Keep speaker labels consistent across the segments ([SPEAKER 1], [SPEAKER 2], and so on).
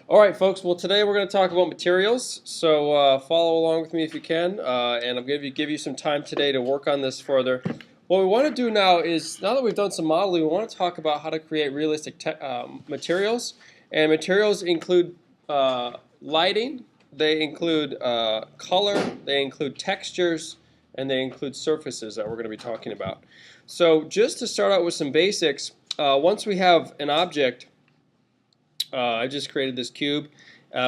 [SPEAKER 1] Alright folks, well today we're going to talk about materials, so follow along with me if you can, and I'm going to give you some time today to work on this further. What we want to do now is, now that we've done some modeling, we want to talk about how to create realistic materials, and materials include lighting, they include color, they include textures, and they include surfaces that we're going to be talking about. So just to start out with some basics, once we have an object, I just created this cube.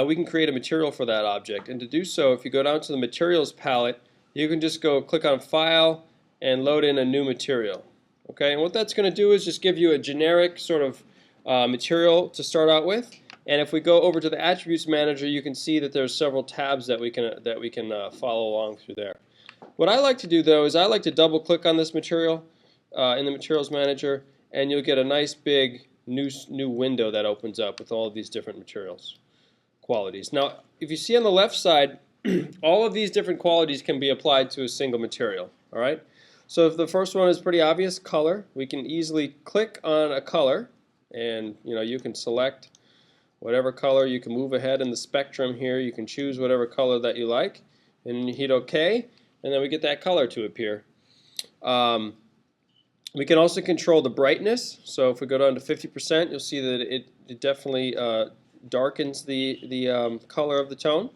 [SPEAKER 1] We can create a material for that object, and to do so, if you go down to the materials palette, you can just go click on File and load in a new material. Okay, and what that's going to do is just give you a generic sort of material to start out with. And if we go over to the Attributes Manager, you can see that there's several tabs that we can follow along through there. What I like to do though is I like to double click on this material in the Materials Manager, and you'll get a nice big new window that opens up with all of these different materials qualities. Now, if you see on the left side, all of these different qualities can be applied to a single material. All right. So if the first one is pretty obvious, color, we can easily click on a color, and you can select whatever color. You can move ahead in the spectrum here. You can choose whatever color that you like, and you hit OK, and then we get that color to appear. We can also control the brightness. So if we go down to 50%, you'll see that it definitely darkens the color of the tone.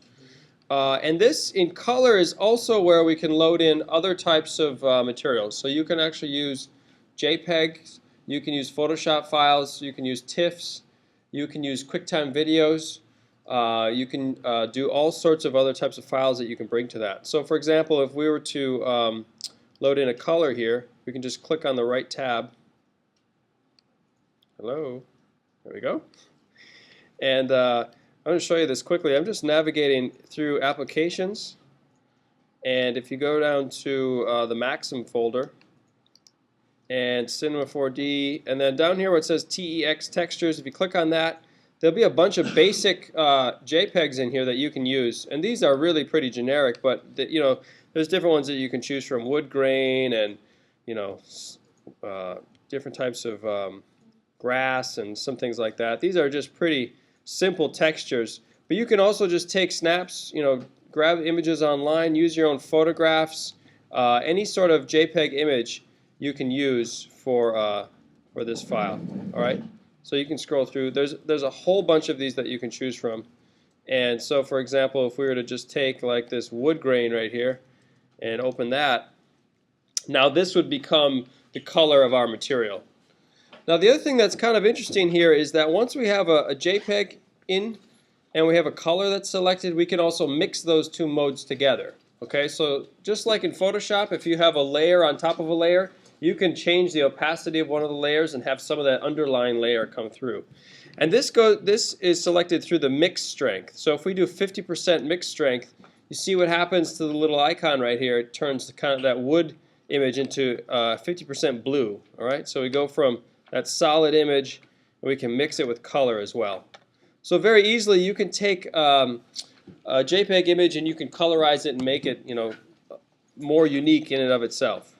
[SPEAKER 1] And this in color is also where we can load in other types of materials. So you can actually use JPEGs, you can use Photoshop files, you can use TIFFs, you can use QuickTime videos, you can do all sorts of other types of files that you can bring to that. So for example, if we were to load in a color here, we can just click on the right tab. Hello, there we go. And I'm going to show you this quickly. I'm just navigating through applications, and if you go down to the Maxim folder and Cinema4D, and then down here where it says TEX textures, if you click on that, there'll be a bunch of basic JPEGs in here that you can use, and these are really pretty generic, but there's different ones that you can choose from, wood grain and different types of grass and some things like that. These are just pretty simple textures, but you can also just take snaps, grab images online, use your own photographs, any sort of JPEG image you can use for this file. All right, so you can scroll through. There's a whole bunch of these that you can choose from, and so for example, if we were to just take like this wood grain right here and open that, now this would become the color of our material. Now the other thing that's kind of interesting here is that once we have a JPEG in and we have a color that's selected, we can also mix those two modes together. Okay, so just like in Photoshop, if you have a layer on top of a layer, you can change the opacity of one of the layers and have some of that underlying layer come through. And this is selected through the mix strength. So if we do 50% mix strength, you see what happens to the little icon right here. It turns kind of that wood image into 50% blue. All right, so we go from that solid image, and we can mix it with color as well. So very easily you can take a JPEG image and you can colorize it and make it more unique in and of itself.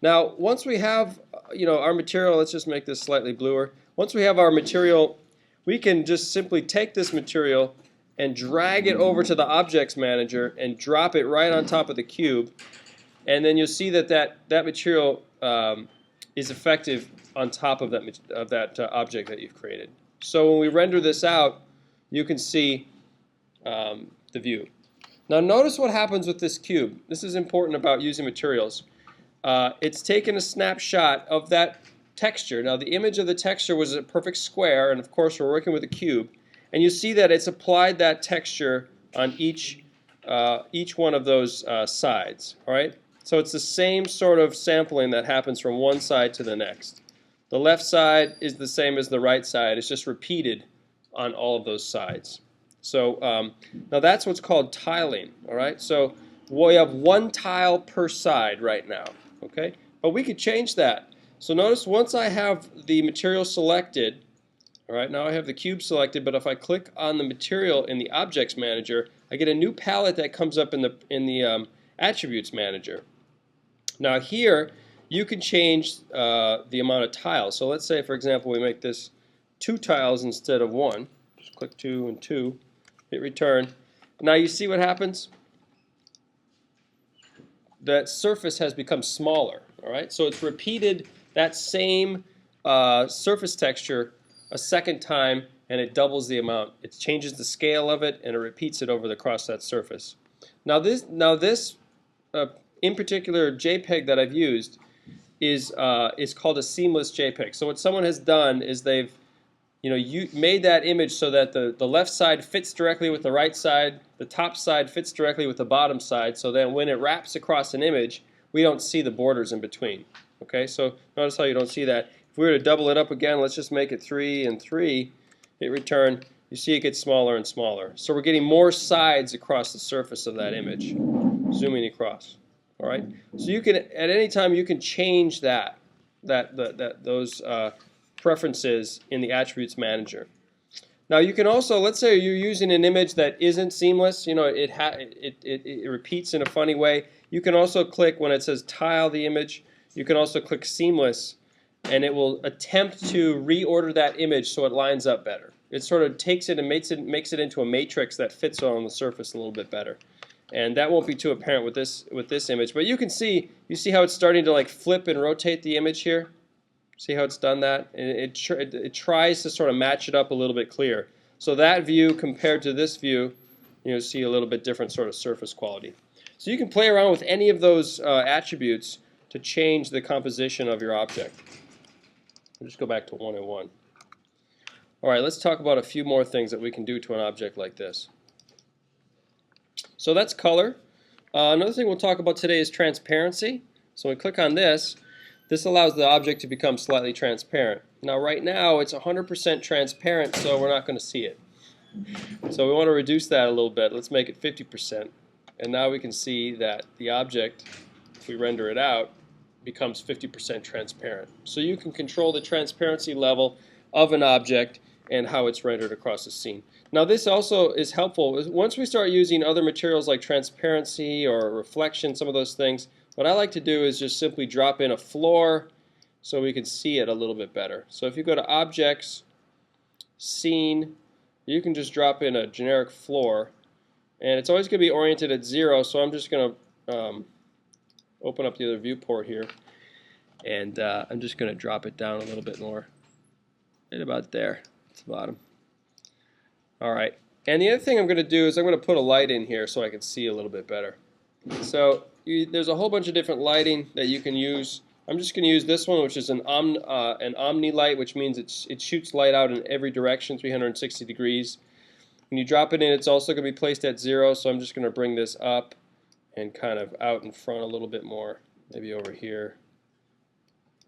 [SPEAKER 1] Now once we have our material, let's just make this slightly bluer. Once we have our material, we can just simply take this material and drag it over to the Objects Manager and drop it right on top of the cube, and then you'll see that material is effective on top of that object that you've created. So when we render this out, you can see the view. Now notice what happens with this cube. This is important about using materials. It's taken a snapshot of that texture. Now the image of the texture was a perfect square, and of course we're working with a cube. And you see that it's applied that texture on each one of those sides. All right? So it's the same sort of sampling that happens from one side to the next. The left side is the same as the right side. It's just repeated on all of those sides. So now that's what's called tiling. All right? So we have one tile per side right now. Okay? But we could change that. So notice once I have the material selected, all right, now I have the cube selected, but if I click on the material in the Objects Manager, I get a new palette that comes up in the Attributes Manager. Now here, you can change the amount of tiles. So let's say, for example, we make this 2 tiles instead of 1. Just click 2 and 2, hit return. Now you see what happens? That surface has become smaller. All right, so it's repeated that same surface texture a second time, and it doubles the amount. It changes the scale of it, and it repeats it across that surface. Now this in particular JPEG that I've used is called a seamless JPEG. So what someone has done is they've made that image so that the left side fits directly with the right side, the top side fits directly with the bottom side, so that when it wraps across an image, we don't see the borders in between. Okay, so notice how you don't see that. If we were to double it up again, let's just make it 3 and 3, hit return, you see it gets smaller and smaller. So we're getting more sides across the surface of that image, zooming across. All right, so you can, at any time, you can change those preferences in the Attributes Manager. Now you can also, let's say you're using an image that isn't seamless, it repeats in a funny way. You can also click, when it says tile the image, you can also click seamless, and it will attempt to reorder that image so it lines up better. It sort of takes it and makes it into a matrix that fits on the surface a little bit better. And that won't be too apparent with this image, but you see how it's starting to like flip and rotate the image here. See how it's done that? And it tries to sort of match it up a little bit clear. So that view compared to this view, see a little bit different sort of surface quality. So you can play around with any of those attributes to change the composition of your object. We'll just go back to 1 and 1. All right, let's talk about a few more things that we can do to an object like this. So that's color. Another thing we'll talk about today is transparency. So when we click on this, this allows the object to become slightly transparent. Now right now it's 100% transparent, so we're not going to see it. So we want to reduce that a little bit. Let's make it 50%. And now we can see that the object, if we render it out, becomes 50% transparent. So you can control the transparency level of an object and how it's rendered across the scene. Now this also is helpful. Once we start using other materials like transparency or reflection, some of those things, what I like to do is just simply drop in a floor so we can see it a little bit better. So if you go to Objects, Scene, you can just drop in a generic floor, and it's always going to be oriented at 0, so I'm just going to open up the other viewport here, and I'm just going to drop it down a little bit more, right about there at the bottom. Alright, and the other thing I'm going to do is I'm going to put a light in here so I can see a little bit better. So there's a whole bunch of different lighting that you can use. I'm just going to use this one, which is an omni light, which means it shoots light out in every direction, 360 degrees. When you drop it in, it's also going to be placed at 0, so I'm just going to bring this up and kind of out in front a little bit more, maybe over here.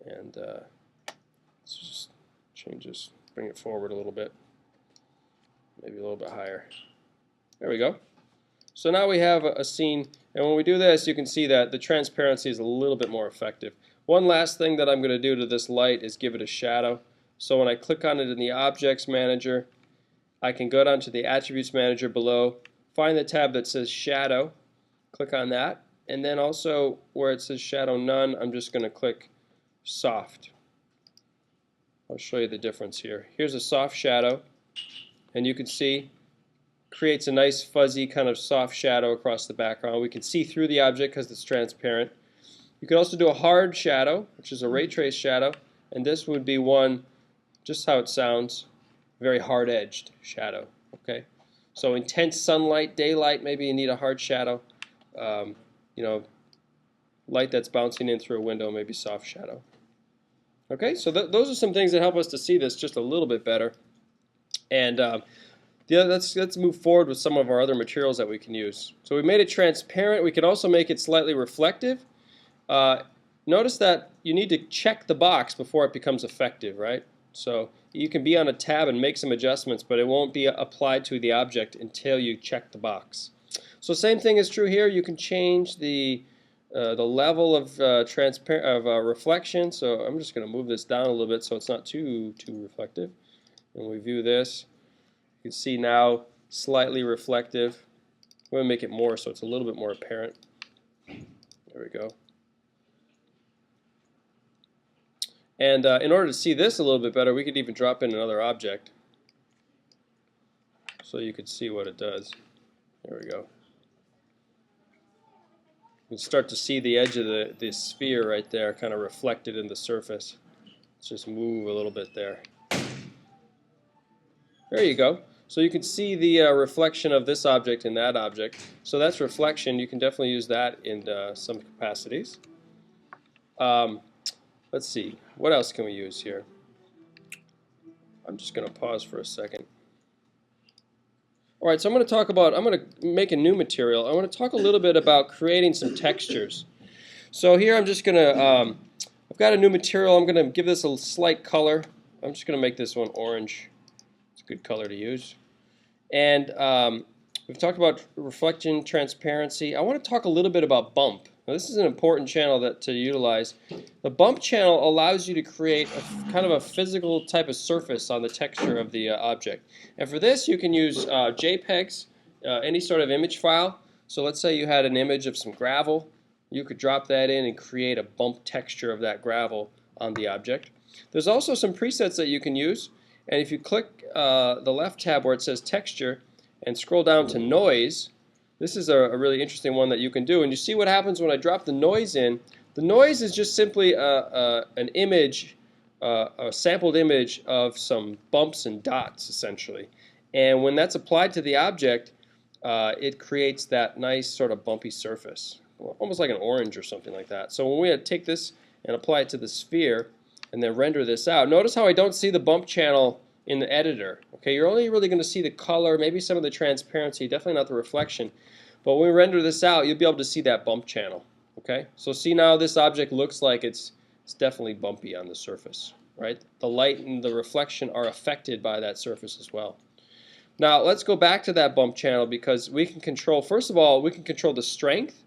[SPEAKER 1] And let's just change this, bring it forward a little bit, maybe a little bit higher. There we go. So now we have a scene, and when we do this, you can see that the transparency is a little bit more effective. One last thing that I'm going to do to this light is give it a shadow. So when I click on it in the Objects Manager, I can go down to the Attributes Manager below, find the tab that says Shadow, click on that, and then also where it says Shadow None, I'm just going to click Soft. I'll show you the difference here. Here's a soft shadow, and you can see creates a nice fuzzy kind of soft shadow across the background. We can see through the object because it's transparent. You can also do a hard shadow, which is a ray trace shadow, and this would be one, just how it sounds, very hard-edged shadow. Okay, so intense sunlight, daylight, maybe you need a hard shadow. Light that's bouncing in through a window, maybe soft shadow. Okay, so those are some things that help us to see this just a little bit better. And let's move forward with some of our other materials that we can use. So we made it transparent. We can also make it slightly reflective. Notice that you need to check the box before it becomes effective, right? So you can be on a tab and make some adjustments, but it won't be applied to the object until you check the box. So same thing is true here. You can change the level of reflection. So I'm just going to move this down a little bit so it's not too reflective. When we view this, you can see now slightly reflective. I'm going to make it more so it's a little bit more apparent. There we go. And in order to see this a little bit better, we could even drop in another object. so you could see what it does. There we go. You can start to see the edge of the sphere right there kind of reflected in the surface. Let's just move a little bit there. There you go. So you can see the reflection of this object in that object. So that's reflection. You can definitely use that in some capacities. Let's see. What else can we use here? I'm just going to pause for a second. All right, so I'm going to make a new material. I want to talk a little bit about creating some textures. So here I'm just going to, I've got a new material. I'm going to give this a slight color. I'm just going to make this one orange. It's a good color to use. And we've talked about reflection, transparency. I want to talk a little bit about bump. Now, this is an important channel to utilize. The bump channel allows you to create a kind of a physical type of surface on the texture of the object. And for this, you can use JPEGs, any sort of image file. So let's say you had an image of some gravel. You could drop that in and create a bump texture of that gravel on the object. There's also some presets that you can use. And if you click the left tab where it says texture and scroll down to noise, this is a really interesting one that you can do. And you see what happens when I drop the noise in. The noise is just simply an image, a sampled image of some bumps and dots, essentially. And when that's applied to the object, it creates that nice sort of bumpy surface, almost like an orange or something like that. So when we take this and apply it to the sphere and then render this out, notice how I don't see the bump channel in the editor. Okay, you're only really going to see the color, maybe some of the transparency, definitely not the reflection. But when we render this out, you'll be able to see that bump channel. Okay, so see now this object looks like it's definitely bumpy on the surface, right? The light and the reflection are affected by that surface as well. Now let's go back to that bump channel because we can control, first of all, we can control the strength.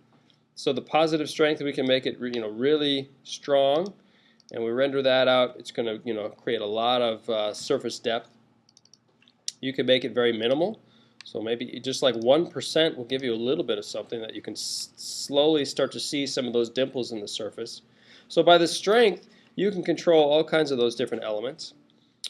[SPEAKER 1] So the positive strength, we can make it really strong. And we render that out, it's going to create a lot of surface depth. You can make it very minimal, so maybe just like 1% will give you a little bit of something that you can slowly start to see some of those dimples in the surface. So by the strength, you can control all kinds of those different elements.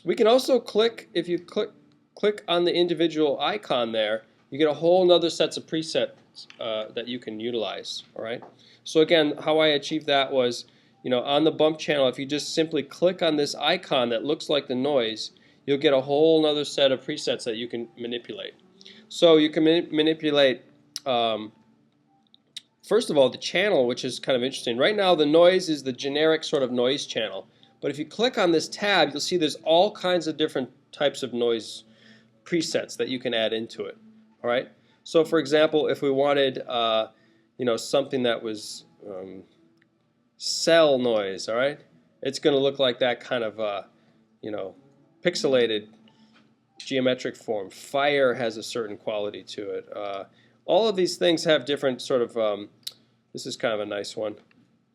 [SPEAKER 1] We can also click, if you click on the individual icon there, you get a whole nother sets of presets that you can utilize. All right. So again, how I achieved that was, on the bump channel, if you just simply click on this icon that looks like the noise, you'll get a whole other set of presets that you can manipulate. So you can manipulate, first of all, the channel, which is kind of interesting. Right now, the noise is the generic sort of noise channel. But if you click on this tab, you'll see there's all kinds of different types of noise presets that you can add into it. All right. So, for example, if we wanted, something that was cell noise, all right, it's going to look like that kind of, pixelated geometric form. Fire has a certain quality to it. All of these things have different sort of, this is kind of a nice one,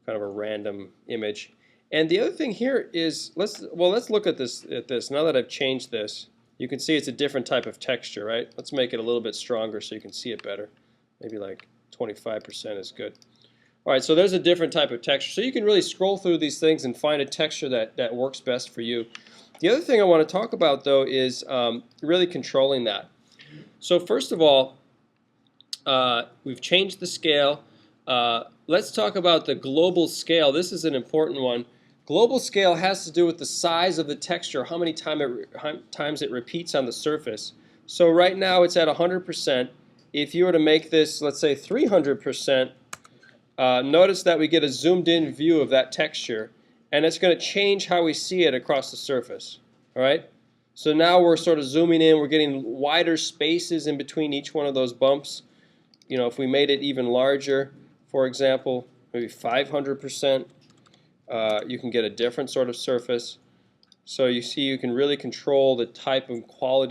[SPEAKER 1] kind of a random image. And the other thing here is, let's look at this. Now that I've changed this, you can see it's a different type of texture, right? Let's make it a little bit stronger so you can see it better. Maybe like 25% is good. All right, so there's a different type of texture. So you can really scroll through these things and find a texture that works best for you. The other thing I want to talk about, though, is really controlling that. So first of all, we've changed the scale. Let's talk about the global scale. This is an important one. Global scale has to do with the size of the texture, how many times it repeats on the surface. So right now it's at 100%. If you were to make this, let's say 300%, notice that we get a zoomed in view of that texture, and it's going to change how we see it across the surface. All right? So now we're sort of zooming in, we're getting wider spaces in between each one of those bumps. If we made it even larger, for example, maybe 500%, you can get a different sort of surface. So you see you can really control the type and quality